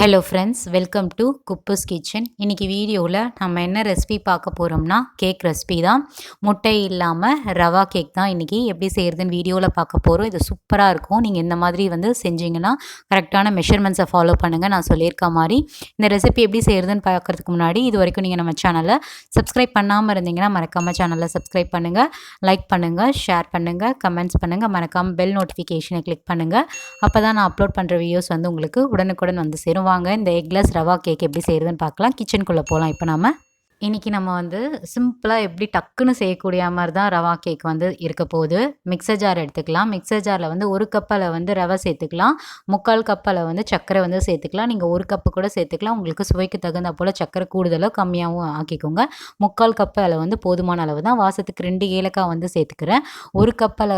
Hello friends, welcome to kuboos kitchen. இன்றைக்கி வீடியோவில் நம்ம என்ன ரெசிபி பார்க்க போகிறோம்னா கேக் ரெசிபி தான். முட்டை இல்லாமல் ரவா கேக் தான் இன்றைக்கி எப்படி செய்கிறதுன்னு வீடியோவில் பார்க்க போகிறோம். இது சூப்பராக இருக்கும். நீங்கள் இந்த மாதிரி செஞ்சீங்கன்னா கரெக்டான மெஷர்மெண்ட்ஸை ஃபாலோ பண்ணுங்கள். நான் சொல்லியிருக்க மாதிரி இந்த ரெசிபி எப்படி செய்கிறதுன்னு பார்க்குறதுக்கு முன்னாடி இது வரைக்கும் நீங்கள் நம்ம சேனலை சப்ஸ்கிரைப் பண்ணாமல் இருந்தீங்கன்னா மறக்காமல் சேனலை சப்ஸ்கிரைப் பண்ணுங்கள், லைக் பண்ணுங்கள், ஷேர் பண்ணுங்கள், கமெண்ட்ஸ் பண்ணுங்கள், மறக்காமல் பெல் நோட்டிஃபிகேஷனை கிளிக் பண்ணுங்கள். அப்போ தான் நான் அப்லோட் பண்ணுற வீடியோஸ் உங்களுக்கு உடனுக்குடன் சேரும். வாங்க இந்த எக்லெஸ் ரவா கேக் எப்படி செய்கிறதுன்னு பார்க்கலாம். கிச்சனுக்குள்ளே போகலாம். இப்போ நாம இன்றைக்கி நம்ம சிம்பிளாக எப்படி டக்குன்னு செய்யக்கூடிய மாதிரி தான் ரவா கேக் இருக்க போகுது. மிக்சர் ஜார் எடுத்துக்கலாம். மிக்சர் ஜாரில் ஒரு கப்பில் ரவை சேர்த்துக்கலாம். 3/4 கப்பில் சர்க்கரை சேர்த்துக்கலாம். நீங்கள் 1 கப்பு கூட சேர்த்துக்கலாம். உங்களுக்கு சுவைக்கு தகுந்த போல் சர்க்கரை கூடுதலோ கம்மியாகவும் ஆக்கிக்கோங்க. 3/4 கப்பு அளவு போதுமான அளவு தான். வாசத்துக்கு 2 ஏலக்காய் சேர்த்துக்கிறேன். 1 கப்பில்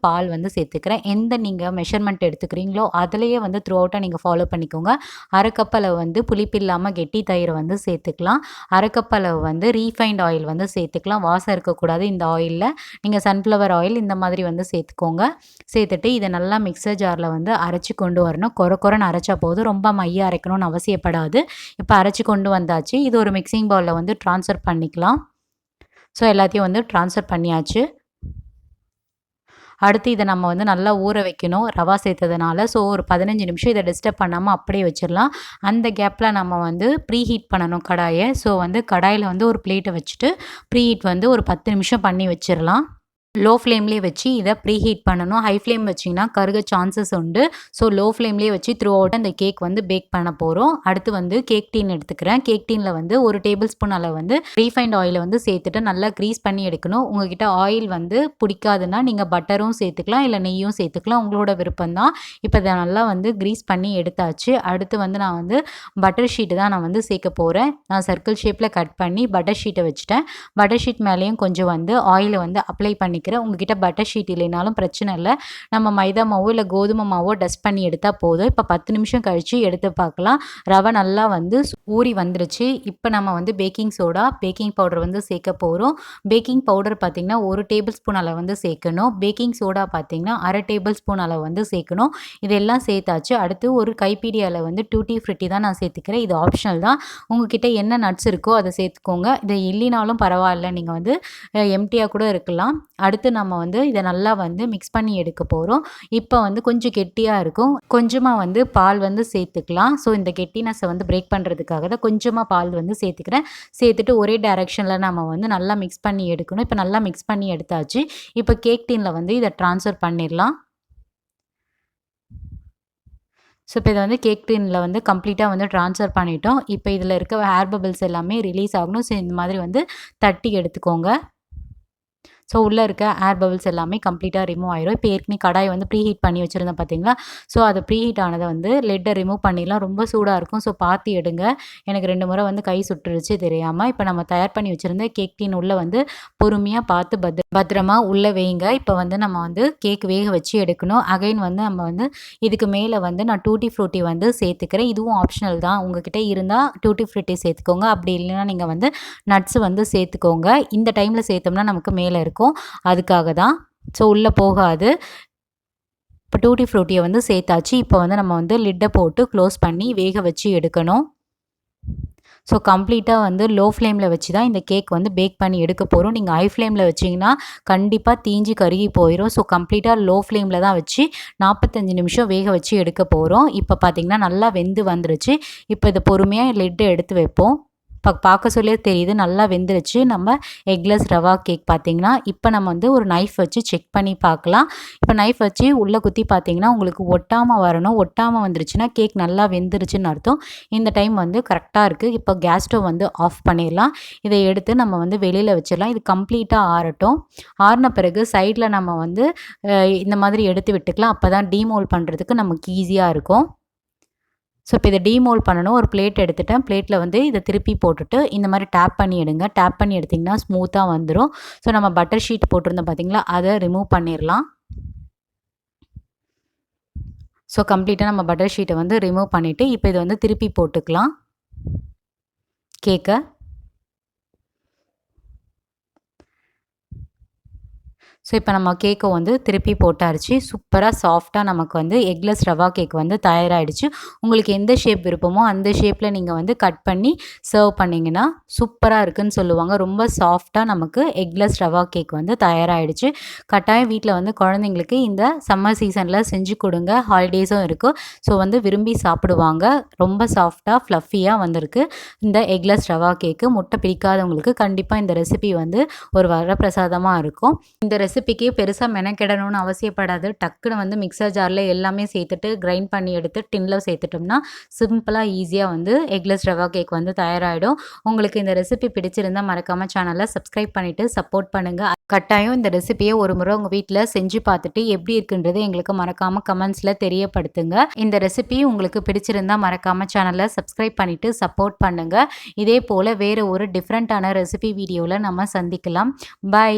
பால் சேர்த்துக்கிறேன். எந்த நீங்கள் மெஷர்மெண்ட் எடுத்துக்கிறீங்களோ அதிலேயே த்ரூ அவுட்டாக நீங்கள் ஃபாலோ பண்ணிக்கோங்க. 1/2 கப்பில் புளிப்பு இல்லாமல் கெட்டி தயிர் சேர்த்துக்கலாம். 1/2 கப்பில் ரீஃபைண்ட் ஆயில் சேர்த்துக்கலாம். வாசம் இருக்கக்கூடாது. இந்த ஆயிலில் நீங்கள் சன்ஃப்ளவர் ஆயில் இந்த மாதிரி சேர்த்துக்கோங்க. சேர்த்துட்டு இதை நல்லா மிக்சர் ஜாரில் அரைச்சி கொண்டு வரணும். கொரன்னு அரைச்சா போதும், ரொம்ப மையாக அரைக்கணும்னு அவசியப்படாது. இப்போ அரைச்சி கொண்டு வந்தாச்சு. இது ஒரு மிக்சிங் பவுலில் ட்ரான்ஸ்ஃபர் பண்ணிக்கலாம். ஸோ எல்லாத்தையும் ட்ரான்ஸ்ஃபர் பண்ணியாச்சு. அடுத்து இதை நம்ம நல்லா ஊற வைக்கணும் ரவா சேர்த்ததுனால. ஸோ ஒரு 15 நிமிஷம் இதை டிஸ்டர்ப் பண்ணாமல் அப்படியே வச்சிடலாம். அந்த கேப்பில் நம்ம ப்ரீ ஹீட் பண்ணணும் கடாயை. ஸோ கடாயில் ஒரு பிளேட்டை வச்சுட்டு ப்ரீ ஹீட் ஒரு 10 நிமிஷம் பண்ணி வச்சிடலாம். லோ ஃப்ளேம்லேயே வச்சு இதை ப்ரீ ஹீட் பண்ணணும். ஹை ஃப்ளேம் வச்சிங்கன்னா கருக சான்சஸ் உண்டு. ஸோ லோ ஃப்ளேம்லேயே வச்சு த்ரூ அவுட் அந்த கேக் பேக் பண்ண போகிறோம். அடுத்து கேக் டீன் எடுத்துக்கிறேன். கேக் டீனில் 1 டேபிள் ஸ்பூன் அளவு ரீஃபைண்ட் ஆயிலை சேர்த்துட்டு நல்லா க்ரீஸ் பண்ணி எடுக்கணும். உங்ககிட்ட ஆயில் பிடிக்காதுன்னா நீங்கள் பட்டரும் சேர்த்துக்கலாம், இல்லை நெய்யும் சேர்த்துக்கலாம். உங்களோட விருப்பம் தான். இப்போ இதை நல்லா க்ரீஸ் பண்ணி எடுத்தாச்சு. அடுத்து நான் பட்டர் ஷீட்டு தான் நான் சேர்க்க போகிறேன். நான் சர்க்கிள் ஷேப்பில் கட் பண்ணி பட்டர் ஷீட்டை வச்சுட்டேன். பட்டர் ஷீட் மேலேயும் கொஞ்சம் ஆயிலை அப்ளை பண்ணி உங்ககிட்ட பட்டர் ஷீட் இல்லைனாலும் பிரச்சனை இல்லை. நம்ம மைதா மாவோ இல்லை கோதுமை மாவோ டஸ்ட் பண்ணி எடுத்தால் போதும். இப்போ 10 நிமிஷம் கழித்து எடுத்து பார்க்கலாம். ரவை நல்லா ஊறி வந்துருச்சு. இப்போ நம்ம பேக்கிங் சோடா, பேக்கிங் பவுடர் சேர்க்க போகிறோம். பேக்கிங் பவுடர் பார்த்திங்கன்னா 1 டேபிள் ஸ்பூன் அளவு சேர்க்கணும். பேக்கிங் சோடா பார்த்திங்கன்னா 1/2 டேபிள் ஸ்பூன் அளவு சேர்க்கணும். இதெல்லாம் சேர்த்தாச்சு. அடுத்து ஒரு கைப்பிடி அளவு டூட்டி ஃப்ரூட்டி தான் நான் சேர்த்துக்கிறேன். இது ஆப்ஷனல் தான். உங்ககிட்ட என்ன நட்ஸ் இருக்கோ அதை சேர்த்துக்கோங்க. இதை இல்லைனாலும் பரவாயில்ல, நீங்கள் எம்டியாக கூட இருக்கலாம். அடுத்து நம்ம இதை நல்லா மிக்ஸ் பண்ணி எடுக்க போகிறோம். இப்போ கொஞ்சம் கெட்டியாக இருக்கும். கொஞ்சமாக பால் சேர்த்துக்கலாம். ஸோ இந்த கெட்டினஸை பிரேக் பண்ணுறதுக்காக தான் கொஞ்சமாக பால் சேர்த்துக்கிறேன். சேர்த்துட்டு ஒரே டைரெக்ஷனில் நம்ம நல்லா மிக்ஸ் பண்ணி எடுக்கணும். இப்போ நல்லா மிக்ஸ் பண்ணி எடுத்தாச்சு. இப்போ கேக் டீனில் இதை ட்ரான்ஸ்ஃபர் பண்ணிடலாம். ஸோ இப்போ இதை கேக் டீனில் கம்ப்ளீட்டாக ட்ரான்ஸ்ஃபர் பண்ணிட்டோம். இப்போ இதில் இருக்க ஏர் பபிள்ஸ் எல்லாமே ரிலீஸ் ஆகணும். ஸோ இந்த மாதிரி தட்டி எடுத்துக்கோங்க. ஸோ உள்ளே இருக்க ஏர் பபிள்ஸ் எல்லாமே கம்ப்ளீட்டாக ரிமூவ் ஆயிரும். இப்போ ஏற்கனவே கடாய் ப்ரீ ஹீட் பண்ணி வச்சுருந்தேன் பார்த்தீங்களா. ஸோ அது ப்ரீ ஹீட் ஆனதை லெட்டை ரிமூவ் பண்ணிடலாம். ரொம்ப சூடாக இருக்கும். ஸோ பார்த்து எடுங்க. எனக்கு 2 முறை கை சுட்டுருச்சு தெரியாமல். இப்போ நம்ம தயார் பண்ணி வச்சுருந்த கேக் டீன் உள்ளே பொறுமையாக பார்த்து பத்திரமா உள்ளே வைங்க. இப்போ நம்ம கேக் வேக வச்சு எடுக்கணும். அகைன் நம்ம இதுக்கு மேலே நான் டூட்டி ஃப்ரூட்டி சேர்த்துக்கிறேன். இதுவும் ஆப்ஷனல் தான். உங்ககிட்ட இருந்தால் டூட்டி ஃப்ரூட்டி சேர்த்துக்கோங்க. அப்படி இல்லைன்னா நீங்கள் நட்ஸ் சேர்த்துக்கோங்க. இந்த டைமில் சேர்த்தோம்னா நமக்கு மேலே இருக்கும். அதுக்காக தான். ஸோ உள்ளே போகாது. இப்போ டூட்டி ஃப்ரூட்டியை சேர்த்தாச்சு. இப்போ நம்ம லிட்டை போட்டு க்ளோஸ் பண்ணி வேக வச்சு எடுக்கணும். ஸோ கம்ப்ளீட்டாக லோ ஃப்ளேமில் வச்சு தான் இந்த கேக் பேக் பண்ணி எடுக்க போகிறோம். நீங்கள் ஹை ஃப்ளேமில் வச்சிங்கன்னா கண்டிப்பாக தீஞ்சு கருகி போயிடும். ஸோ கம்ப்ளீட்டாக லோ ஃப்ளேமில் தான் வச்சு 45 நிமிஷம் வேக வச்சு எடுக்க போகிறோம். இப்போ பார்த்திங்கன்னா நல்லா வெந்து வந்துருச்சு. இப்போ இதை பொறுமையாக லிட்டை எடுத்து வைப்போம். இப்போ பார்க்க சொல்லியே தெரியுது நல்லா வெந்துருச்சு நம்ம எக்லெஸ் ரவா கேக். பார்த்திங்கன்னா இப்போ நம்ம ஒரு நைஃப் வச்சு செக் பண்ணி பார்க்கலாம். இப்போ நைஃப் வச்சு உள்ளே குத்தி பார்த்திங்கன்னா உங்களுக்கு ஒட்டாமல் வரணும். ஒட்டாமல் வந்துருச்சுன்னா கேக் நல்லா வெந்துருச்சுன்னு அர்த்தம். இந்த டைம் கரெக்டாக இருக்குது. இப்போ கேஸ் ஸ்டவ் ஆஃப் பண்ணிடலாம். இதை எடுத்து நம்ம வெளியில் வச்சிடலாம். இது கம்ப்ளீட்டாக ஆறட்டும். ஆறின பிறகு சைடில் நம்ம இந்த மாதிரி எடுத்து விட்டுக்கலாம். அப்போ தான் டீமோல்ட் பண்ணுறதுக்கு நமக்கு ஈஸியாக இருக்கும். ஸோ இப்போ இதை டீமோல்ட் பண்ணணும். ஒரு பிளேட் எடுத்துட்டேன். பிளேட்டில் இதை திருப்பி போட்டுட்டு இந்த மாதிரி டேப் பண்ணி எடுங்க. டேப் பண்ணி எடுத்திங்கன்னா ஸ்மூத்தாக வந்துடும். ஸோ நம்ம பட்டர் ஷீட் போட்டிருந்தோம் பார்த்திங்களா, அதை ரிமூவ் பண்ணிடலாம். ஸோ கம்ப்ளீட்டாக நம்ம பட்டர் ஷீட்டை ரிமூவ் பண்ணிவிட்டு இப்போ இதை திருப்பி போட்டுக்கலாம் கேக்கை. ஸோ இப்போ நம்ம கேக்கை வந்து திருப்பி போட்டாச்சு. சூப்பராக சாஃப்டாக நமக்கு வந்து எக்லெஸ் ரவா கேக் வந்து தயாராகிடுச்சு. உங்களுக்கு எந்த ஷேப் விருப்பமோ அந்த ஷேப்பில் நீங்கள் வந்து கட் பண்ணி சர்வ் பண்ணிங்கன்னா சூப்பராக இருக்குன்னு சொல்லுவாங்க. ரொம்ப சாஃப்டாக நமக்கு எக்லெஸ் ரவா கேக் வந்து தயாராகிடுச்சு. கட்டாயம் வீட்டில் வந்து குழந்தைங்களுக்கு இந்த சம்மர் சீசனில் செஞ்சு கொடுங்க. ஹாலிடேஸும் இருக்குது. ஸோ வந்து விரும்பி சாப்பிடுவாங்க. ரொம்ப சாஃப்டாக ஃப்ளஃபியாக வந்திருக்கு இந்த எக்லெஸ் ரவா கேக்கு. முட்டை பிடிக்காதவங்களுக்கு கண்டிப்பாக இந்த ரெசிபி வந்து ஒரு வரப்பிரசாதமாக இருக்கும். இந்த ரெசிபிக்கு பெருசாக மெனக்கெடணும்னு அவசியப்படாது. டக்குன்னு வந்து மிக்சர் ஜாரில் எல்லாமே சேர்த்துட்டு கிரைண்ட் பண்ணி எடுத்து டின்னில் சேர்த்துட்டோம்னா சிம்பிளாக ஈஸியாக வந்து எக்லெஸ் ரவா கேக் வந்து தயாராகிடும். உங்களுக்கு இந்த ரெசிபி பிடிச்சிருந்தால் மறக்காமல் சேனலை சப்ஸ்கிரைப் பண்ணிவிட்டு சப்போர்ட் பண்ணுங்கள். கட்டாயம் இந்த ரெசிபியை ஒரு முறை உங்கள் வீட்டில் செஞ்சு பார்த்துட்டு எப்படி இருக்குன்றது எங்களுக்கு மறக்காமல் கமெண்ட்ஸில் தெரியப்படுத்துங்க. இந்த ரெசிபி உங்களுக்கு பிடிச்சிருந்தால் மறக்காமல் சேனலை சப்ஸ்கிரைப் பண்ணிவிட்டு சப்போர்ட் பண்ணுங்கள். இதே போல் வேறு ஒரு டிஃப்ரெண்ட்டான ரெசிபி வீடியோவில் நம்ம சந்திக்கலாம். பை.